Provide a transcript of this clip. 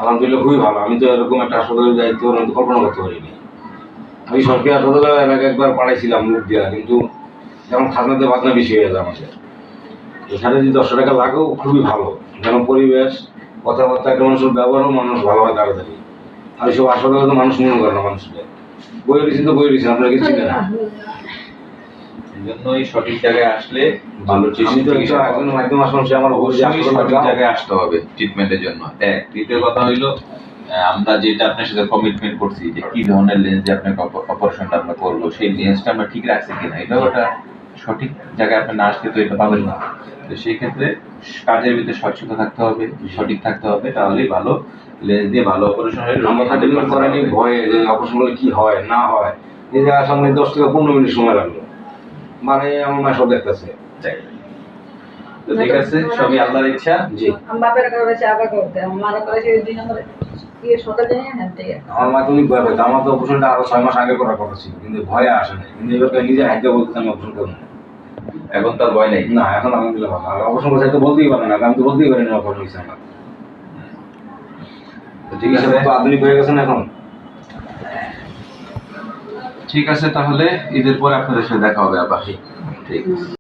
আলহামদুলিল্লাহ খুবই ভালো। আমি তো এরকম একটা হাসপাতালে দায়িত্ব আমি তো কল্পনা করতে পারিনি। আমি সরকারি হাসপাতালে এর আগে একবার পাঠাইছিলাম মুখ দিয়া, কিন্তু যেমন খাজনাতে বাজনা বেশি হয়ে যায় আমাদের। এখানে যদি ১০০ টাকা লাগেও খুবই ভালো, যেন পরিবেশ, কথাবার্তা, একটা মানুষের ব্যবহারও মানুষ ভালো হয় তাড়াতাড়ি। আর এইসব হাসপাতালে তো মানুষ মনে করে না মানুষকে। বই রয়েছেন তো বই রয়েছেন, আপনারা কিছু চিনেন না। এই জন্যই সঠিক জায়গায় আসলে ভালো চিকিৎসা একজন মাধ্যম আসলাম, সে আমার অবশ্যই সঠিক জায়গায় আসতে হবে ট্রিটমেন্টের জন্য। এক, দ্বিতীয় কথা হইলো আমরা যেটা আপনার সাথে কমিটমেন্ট করছি যে কি ধরনের লেন্স দিয়ে আপনাকে অপারেশনটা আমরা করবো, সেই লেন্সটা আমরা ঠিক রাখছি কিনা, এটাও একটা সঠিক জায়গায় আপনি না আসলে তো এটা পাবেন না। তো সেই ক্ষেত্রে কাজের ভিতরে স্বচ্ছতা থাকতে হবে, সঠিক থাকতে হবে, তাহলেই ভালো লেন্স দিয়ে ভালো অপারেশন হলে আমরা খাটিগুলো করেনি ভয়ে যে অপারেশন করলে কি হয় না হয়। এই যে সামনে 10 থেকে 15 মিনিট সময় লাগলো, মানে আমার মা সব দেখতেছে। তো ঠিক আছে, সবই আল্লাহর ইচ্ছা। জি, আমার বাপের করেছে, আবার করতে আমার মারা করেছে 2 নম্বরে সকালে হ্যাঁ থেকে আমার মা তো অনেক ভয় পেত। আমার তো অপারেশনটা আরো 6 মাস আগে করার কথা ছিল, কিন্তু ভয়ে আসে নাই। কিন্তু এবার নিজে হাইতে বলতে আমি অপারেশন করবো এখন তার ভয় নেই। না, এখন আলহামদুলিল্লাহ ভালো। আর অপারেশন করতে তো বলতেই পারে না, আমি তো বলতেই পারি না অপারেশন হয়েছে আমার। চিকিৎসা তো আধুনিক হয়ে গেছে না এখন। ঠিক আছে, তাহলে ঈদের পরে আপনাদের সাথে দেখা হবে আবার। ঠিক আছে।